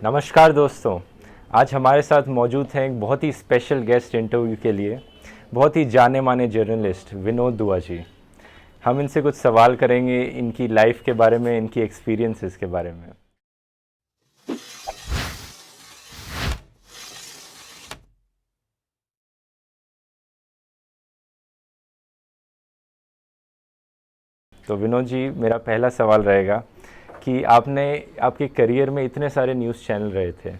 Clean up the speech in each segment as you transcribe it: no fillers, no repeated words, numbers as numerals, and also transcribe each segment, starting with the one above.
नमस्कार दोस्तों। आज हमारे साथ मौजूद हैं एक बहुत ही स्पेशल गेस्ट इंटरव्यू के लिए, बहुत ही जाने माने जर्नलिस्ट विनोद दुआ जी। हम इनसे कुछ सवाल करेंगे इनकी लाइफ के बारे में, इनकी एक्सपीरियंसेस के बारे में। तो विनोद जी, मेरा पहला सवाल रहेगा कि आपने आपके करियर में इतने सारे न्यूज़ चैनल रहे थे,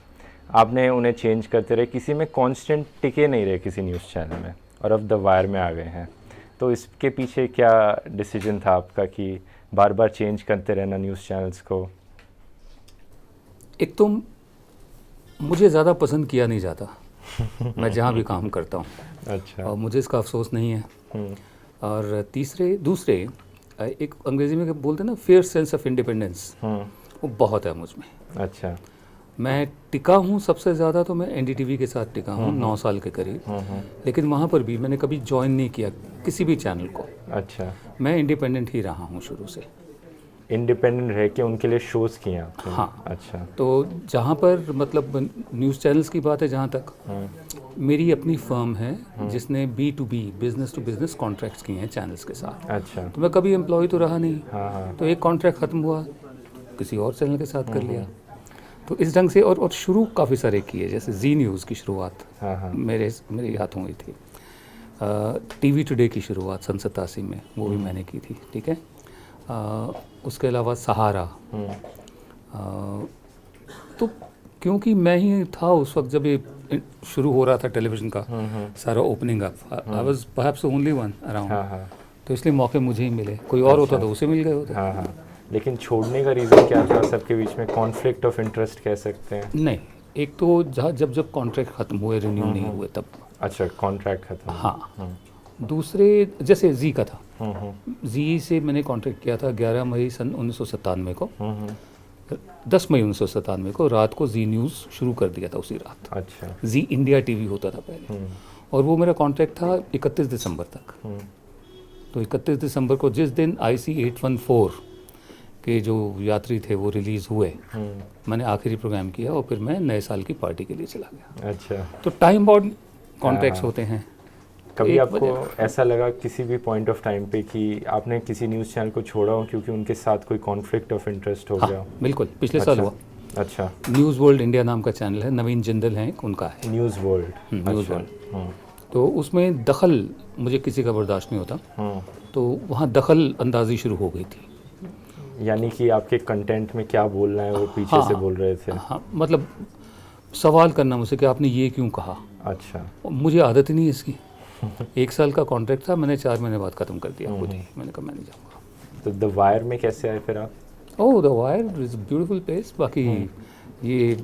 आपने उन्हें चेंज करते रहे, किसी में कांस्टेंट टिके नहीं रहे किसी न्यूज़ चैनल में, और अब द वायर में आ गए हैं। तो इसके पीछे क्या डिसीजन था आपका कि बार बार चेंज करते रहना न्यूज़ चैनल्स को? एक तो मुझे ज़्यादा पसंद किया नहीं जाता मैं जहाँ भी काम करता हूँ। अच्छा। और मुझे इसका अफसोस नहीं है। हम्म, और दूसरे एक अंग्रेज़ी में बोलते हैं ना, फेयर सेंस ऑफ इंडिपेंडेंस, वो बहुत है मुझ में। अच्छा। मैं टिका हूँ सबसे ज़्यादा तो मैं एनडीटीवी के साथ टिका हूँ 9 साल के करीब। लेकिन वहाँ पर भी मैंने कभी ज्वाइन नहीं किया किसी भी चैनल को। अच्छा, मैं इंडिपेंडेंट ही रहा हूँ शुरू से। इंडिपेंडेंट रह के उनके लिए शोज़ किए आपने? हाँ। अच्छा। तो जहाँ पर मतलब न्यूज़ चैनल्स की बात है, जहाँ तक मेरी अपनी फर्म है जिसने B2B, business to business contracts किए हैं चैनल्स के साथ। अच्छा। तो मैं कभी एम्प्लॉय तो रहा नहीं। हाँ हाँ। तो एक कॉन्ट्रैक्ट ख़त्म हुआ, किसी और चैनल के साथ कर लिया। तो इस ढंग से और शुरू काफ़ी सारे किए, जैसे जी न्यूज़ की शुरुआत हाँ हाँ। मेरे हाथों हुई थी। टीवी टुडे की शुरुआत सन 87 में, वो भी मैंने की थी। ठीक है। उसके अलावा सहारा। तो क्योंकि मैं ही था उस वक्त जब ये शुरू हो रहा था टेलीविज़न का सारा opening up, I was perhaps only one around. हाँ हाँ। तो इसलिए मौके मुझे ही मिले, कोई और होता तो उसे मिल गए होते। हाँ हाँ। लेकिन छोड़ने का रीज़न क्या था? सबके बीच में कॉन्फ्लिक्ट ऑफ इंटरेस्ट कह सकते हैं। नहीं, एक तो जब कॉन्ट्रैक्ट ख़त्म हुए, रिन्यू नहीं हुए तब। अच्छा, कॉन्ट्रैक्ट खत्म। हाँ। दूसरे जैसे जी का था, जी से मैंने कॉन्ट्रैक्ट किया था 11 मई सन 1997 को। 10 मई 1997 को रात को जी न्यूज़ शुरू कर दिया था उसी रात। अच्छा। जी इंडिया टीवी होता था पहले। और वो मेरा कॉन्ट्रैक्ट था 31 दिसंबर तक। तो 31 दिसंबर को जिस दिन IC 814 के जो यात्री थे वो रिलीज़ हुए, मैंने आखिरी प्रोग्राम किया और फिर मैं नए साल की पार्टी के लिए चला गया। अच्छा। तो टाइम बाउंड कॉन्ट्रैक्ट्स होते हैं। कभी एक आपको ऐसा लगा किसी भी पॉइंट ऑफ टाइम पे कि आपने किसी न्यूज़ चैनल को छोड़ा हो क्योंकि उनके साथ कोई कॉन्फ्लिक्ट ऑफ इंटरेस्ट हो गया हो? बिल्कुल, पिछले साल हुआ। अच्छा। न्यूज़ वर्ल्ड इंडिया नाम का चैनल है, नवीन जिंदल है उनका है। News world. News world. तो उसमें दखल मुझे किसी का बर्दाश्त नहीं होता। तो वहाँ दखल अंदाजी शुरू हो गई थी। यानी कि आपके कंटेंट में क्या बोलना है वो पीछे से बोल रहे थे? हाँ, मतलब सवाल करना मुझसे कि आपने ये क्यों कहा। अच्छा। मुझे आदत ही नहीं है इसकी। 1 साल का कॉन्ट्रैक्ट था, मैंने 4 महीने बाद ख़त्म कर दिया खुद ही। मैंने कहा मैं नहीं जाऊँगा। तो द वायर में कैसे आए फिर आप? Oh, the wire is beautiful place. बाकी ये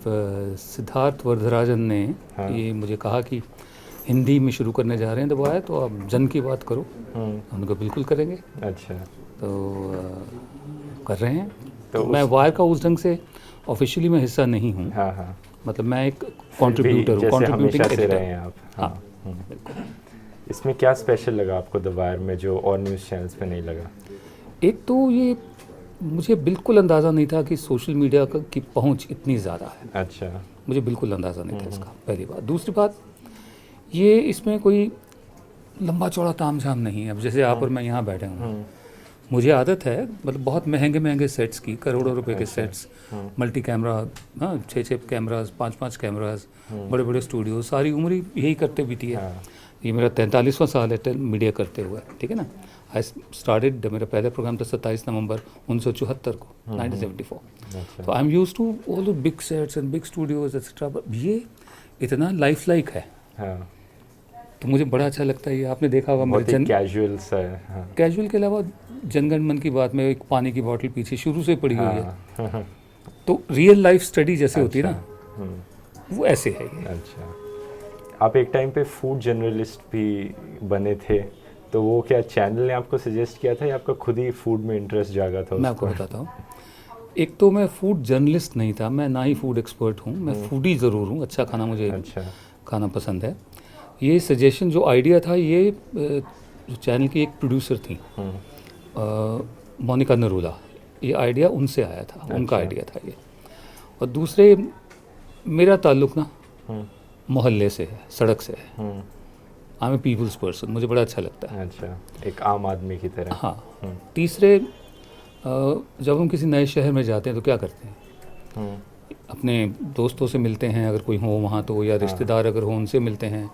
सिद्धार्थ वरदराजन ने ये मुझे कहा कि हिंदी में शुरू करने जा रहे हैं द वायर, तो आप जन की बात करो। हमने कहा बिल्कुल करेंगे। अच्छा। तो कर रहे हैं। तो मैं वायर का उस ढंग से ऑफिशियली मैं हिस्सा नहीं हूँ। हाँ हाँ। मतलब मैं एक कंट्रीब्यूटर हूँ, जैसे कंट्रीब्यूटिंग हमेशा से एडिटर। रहे हैं आप। हाँ। इसमें क्या स्पेशल लगा आपको द वायर में जो और न्यूज़ चैनल्स पे नहीं लगा? एक तो ये मुझे बिल्कुल अंदाज़ा नहीं था कि सोशल मीडिया की पहुंच इतनी ज़्यादा है। अच्छा। मुझे बिल्कुल अंदाज़ा नहीं था इसका, पहली बात। दूसरी बात, ये इसमें कोई लंबा चौड़ा तामझाम नहीं है। अब जैसे आप और मैं यहाँ बैठे हूँ, मुझे आदत है मतलब बहुत महंगे महंगे सेट्स की, करोड़ों रुपए के सेट्स, मल्टी कैमरा, हाँ, 6 कैमराज, 5 कैमराज, बड़े बड़े स्टूडियो, सारी उम्र ही यही करते बीती है। ये मेरा 43वां साल है मीडिया करते हुए। ठीक है ना। आई स्टार्टेड, मेरा पहला प्रोग्राम था 27 नवंबर 1974 को, 1974। तो I am used to all the big sets and big studios etcetera. ये इतना लाइफ लाइक है। हाँ। तो मुझे बड़ा अच्छा लगता है। ये आपने देखा होगा मेरे कैजुअल सा है। हाँ। कैजुअल के अलावा जनगण मन की बात में एक पानी की बोतल पीछे शुरू से पड़ी हुई है। तो रियल लाइफ स्टडी जैसे होती है ना, वो ऐसे है ये। अच्छा। आप एक टाइम पे फूड जर्नलिस्ट भी बने थे, तो वो क्या चैनल ने आपको सजेस्ट किया था या आपका खुद ही फूड में इंटरेस्ट जागा था? मैं आपको बताता हूँ। एक तो मैं फूड जर्नलिस्ट नहीं था, मैं ना ही फूड एक्सपर्ट हूँ। मैं फूडी ज़रूर हूँ, अच्छा खाना मुझे खाना पसंद है। ये सजेशन जो आइडिया था, ये जो चैनल की एक प्रोड्यूसर थी मोनिका नरूला, ये आइडिया उनसे आया था। उनका आइडिया था ये। और दूसरे मेरा ताल्लुक ना हम्म, मोहल्ले से है, सड़क से है। Hmm, I am a people's person, मुझे बड़ा अच्छा लगता है। अच्छा, एक आम आदमी की तरह। हाँ। हम्म, तीसरे, जब हम किसी नए शहर में जाते हैं तो क्या करते हैं, हम्म, अपने दोस्तों से मिलते हैं अगर कोई हो वहाँ तो, या हाँ। रिश्तेदार अगर हो उनसे मिलते हैं,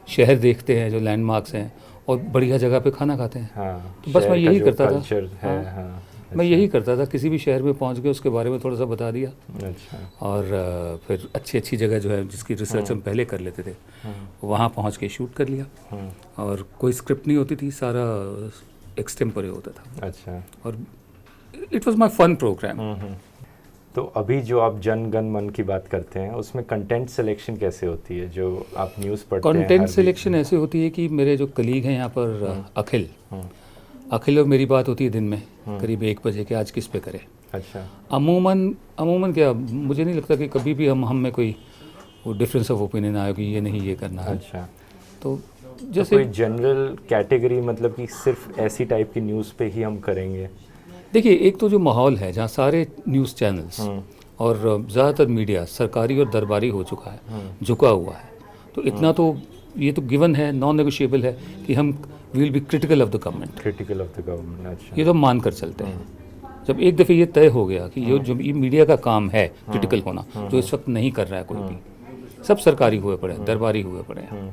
शहर देखते हैं जो लैंडमार्क्स हैं, और बढ़िया जगह पे खाना खाते हैं। हाँ, तो बस मैं शहर का यही जो करता था। कल्चर है। हाँ, हाँ, मैं अच्छा, यही करता था, किसी भी शहर में पहुँच के उसके बारे में थोड़ा सा बता दिया, अच्छा, और फिर अच्छी अच्छी जगह जो है जिसकी रिसर्च हम पहले कर लेते थे हम्म, वहाँ पहुँच के शूट कर लिया। हम्म, और कोई स्क्रिप्ट नहीं होती थी, सारा एक्सटेम्पोरे होता था, अच्छा, और it was my fun program. Hmm. तो अभी जो आप जन गण मन की बात करते हैं उसमें कंटेंट सिलेक्शन कैसे होती है, जो आप न्यूज़ पढ़ते हैं कंटेंट हर सिलेक्शन ऐसे होती है कि मेरे जो कलीग हैं यहाँ पर, अखिल हम्म, अखिल और मेरी बात होती है दिन में करीब 1 बजे के, आज किस पे करें। अच्छा, अमूमन अमूमन क्या, मुझे नहीं लगता कि कभी भी हम में कोई वो डिफरेंस ऑफ ओपिनियन आया कि ये नहीं ये करना है। अच्छा। तो तो जैसे कोई जनरल कैटेगरी, मतलब कि सिर्फ ऐसी टाइप की न्यूज़ पे ही हम करेंगे? देखिए, एक तो जो माहौल है जहाँ सारे न्यूज़ चैनल्स और ज़्यादातर मीडिया सरकारी और दरबारी हो चुका है, झुका हुआ है, तो इतना तो ये तो गिवन है, नॉन नेगोशिएबल है कि हम will be critical of the government. Critical of the government, अच्छा। ये तो हम मान कर चलते हैं। जब एक दफ़े ये तय हो गया कि ये जो ये मीडिया का काम है क्रिटिकल होना, जो इस वक्त नहीं कर रहा है कोई भी, सब सरकारी हुए पड़े हैं, दरबारी हुए पड़े हैं,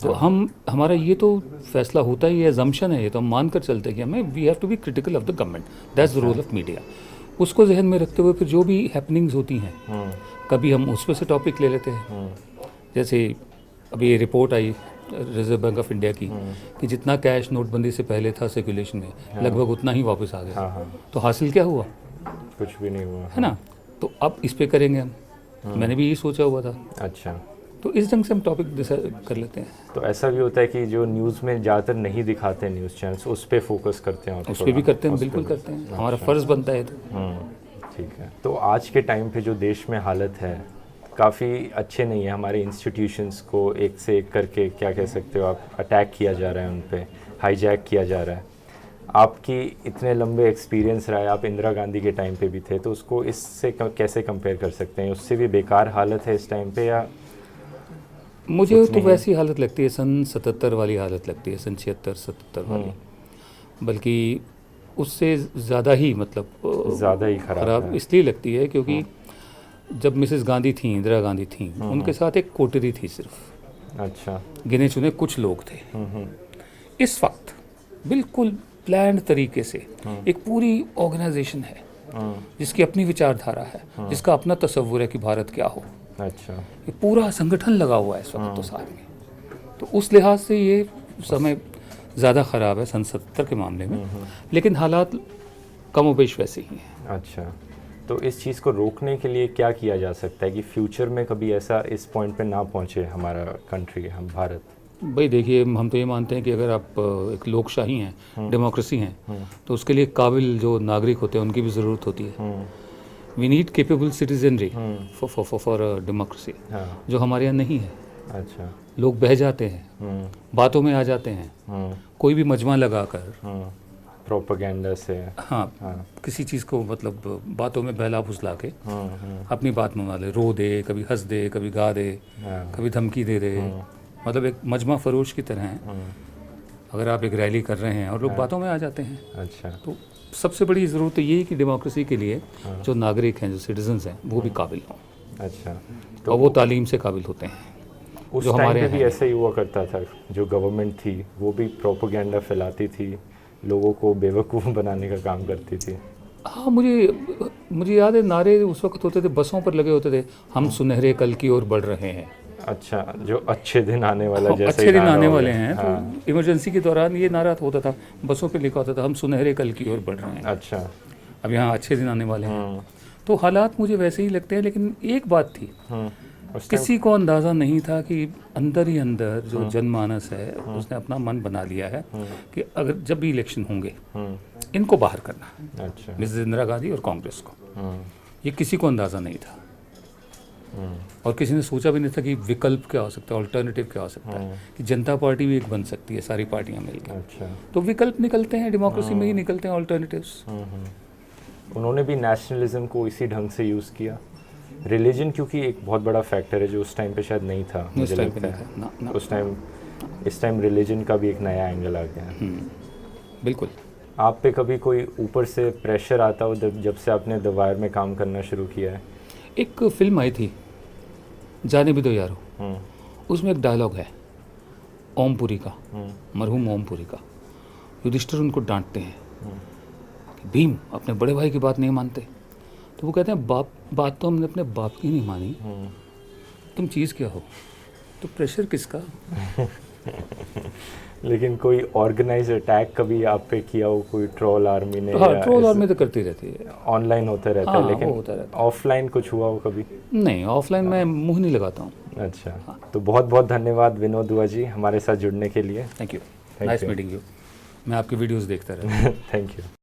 तो हमारा ये तो फैसला होता ही है, अजम्पशन है, ये तो हम मान कर चलते हैं कि हमें we have to be critical of the government, that's the role of media. उसको जहन में रखते हुए फिर जो भी हैपनिंग्स होती हैं, कभी हम उस पर से टॉपिक ले लेते हैं। जैसे अभी ये report I reserve bank of India की कि जितना कैश नोटबंदी से पहले था सर्कुलेशन में, लगभग उतना ही वापस आ गया। हाँ, हाँ, तो हासिल क्या हुआ, कुछ भी नहीं हुआ, है ना। तो अब इस पे करेंगे हम, मैंने भी यही सोचा हुआ था, अच्छा। तो इस ढंग से हम टॉपिक डिसाइड कर लेते हैं। तो ऐसा भी होता है कि जो न्यूज़ में ज़्यादातर नहीं दिखाते हैं न्यूज़ चैनल्स, उस पर फोकस करते हैं? उस पर भी करते हैं, बिल्कुल करते हैं, हमारा फ़र्ज़ बनता है। तो ठीक है। तो आज के टाइम पे जो देश में हालत है काफ़ी अच्छे नहीं है, हमारे इंस्टीट्यूशंस को एक से एक करके, क्या कह सकते हो आप, अटैक किया जा रहा है, उन पे हाईजैक किया जा रहा है। आपकी इतने लंबे एक्सपीरियंस रहा है, आप इंदिरा गांधी के टाइम पे भी थे, तो उसको इससे कैसे कंपेयर कर सकते हैं? उससे भी बेकार हालत है इस टाइम पे, या मुझे तो वैसी हालत लगती है, सन 77 वाली हालत लगती है, सन 76-77 वाली, बल्कि उससे ज़्यादा ही, मतलब ज़्यादा ही खराब इसलिए लगती है क्योंकि जब मिसेस गांधी थी, इंदिरा गांधी थी, उनके साथ एक कोटरी थी सिर्फ, अच्छा, गिने चुने कुछ लोग थे। इस वक्त बिल्कुल प्लान्ड तरीके से एक पूरी ऑर्गेनाइजेशन है जिसकी अपनी विचारधारा है, जिसका अपना तस्वुर है कि भारत क्या हो। अच्छा, ये पूरा संगठन लगा हुआ है इस वक्त तो साथ में। तो उस लिहाज से ये समय ज़्यादा ख़राब है सन 70 के मामले में, लेकिन हालात कमोबेश वैसे ही हैं। अच्छा। तो इस चीज़ को रोकने के लिए क्या किया जा सकता है कि फ्यूचर में कभी ऐसा इस पॉइंट पे ना पहुंचे हमारा कंट्री, हम भारत? भाई देखिए, हम तो ये मानते हैं कि अगर आप एक लोकशाही हैं, डेमोक्रेसी हैं, तो उसके लिए काबिल जो नागरिक होते हैं उनकी भी ज़रूरत होती है। We need capable citizenry for democracy, जो हमारे यहाँ नहीं है। अच्छा, लोग बह जाते हैं, बातों में आ जाते हैं, कोई भी मजमा लगाकर, प्रोपेगेंडा से, हाँ, किसी चीज़ को मतलब बातों में बहला फुसला के अपनी बात मनवा ले, रो दे, कभी हंस दे, कभी गा दे, कभी धमकी दे दे, मतलब एक मजमा फरोश की तरह है। अगर आप एक रैली कर रहे हैं और लोग बातों में आ जाते हैं, अच्छा, तो सबसे बड़ी ज़रूरत तो ये है कि डेमोक्रेसी के लिए जो नागरिक हैं, जो सिटीजन्स हैं, वो भी काबिल हों। अच्छा। तो वो तालीम से काबिल होते हैं। उस जो टाइम हमारे पे भी हैं। ऐसा ही हुआ करता था, जो गवर्नमेंट थी वो भी प्रोपेगेंडा फैलाती थी, लोगों को बेवकूफ़ बनाने का काम करती थी। हाँ, मुझे याद है, नारे उस वक्त होते थे, बसों पर लगे होते थे, हम सुनहरे कल की ओर बढ़ रहे हैं। अच्छा, जो अच्छे दिन आने वाला, जैसे अच्छे दिन नारा आने हो वाले गया। हैं, हाँ, तो इमरजेंसी के दौरान ये नारा होता था, बसों पे लिखा होता था, हम सुनहरे कल की ओर बढ़ रहे हैं। अच्छा, अब यहाँ अच्छे दिन आने वाले हैं। तो हालात मुझे वैसे ही लगते हैं, लेकिन एक बात थी, किसी को अंदाज़ा नहीं था कि अंदर ही अंदर जो जनमानस है उसने अपना मन बना लिया है कि अगर जब भी इलेक्शन होंगे इनको बाहर करना, अच्छा, मिसेस इंदिरा गांधी और कांग्रेस को। ये किसी को अंदाज़ा नहीं था, और किसी ने सोचा भी नहीं था कि विकल्प क्या हो सकता है, ऑल्टरनेटिव क्या हो सकता है, कि जनता पार्टी भी एक बन सकती है, सारी पार्टियां मिलकर। अच्छा। तो विकल्प निकलते हैं, डेमोक्रेसी में ही निकलते हैं ऑल्टरनेटिव्स। उन्होंने भी नेशनलिज्म को इसी ढंग से यूज़ किया। रिलीजन क्योंकि एक बहुत बड़ा फैक्टर है जो उस टाइम पे शायद नहीं था, मुझे टाइम पे लगता नहीं है था, ना। उस टाइम, इस टाइम रिलीजन का भी एक नया एंगल आ गया है। बिल्कुल। आप पे कभी कोई ऊपर से प्रेशर आता हो जब से आपने द वायर में काम करना शुरू किया है? एक फिल्म आई थी जाने भी दो यारो, हम्म, उसमें एक डायलॉग है ओमपुरी का, हम्म, मरहूम ओमपुरी का। युधिष्ठिर उनको डांटते हैं कि भीम अपने बड़े भाई की बात नहीं मानते, तो वो कहते हैं बात तो हमने अपने बाप की नहीं मानी, तुम चीज़ क्या हो, तो प्रेशर किसका। लेकिन कोई ऑर्गेनाइज अटैक कभी आप पे किया हो कोई ट्रोल आर्मी ने? हाँ, ट्रोल आर्मी तो करती रहती है। ऑनलाइन होता रहता हाँ, है, वो होता लेकिन रहता ऑफलाइन कुछ हुआ हो कभी? नहीं, ऑफलाइन मैं मुंह नहीं लगाता हूँ। अच्छा, तो बहुत बहुत धन्यवाद विनोद दुआ जी हमारे साथ जुड़ने के लिए। Thank you, Thank nice you. Meeting you. मैं आपकी वीडियोस देखता रहता हूँ। Thank you.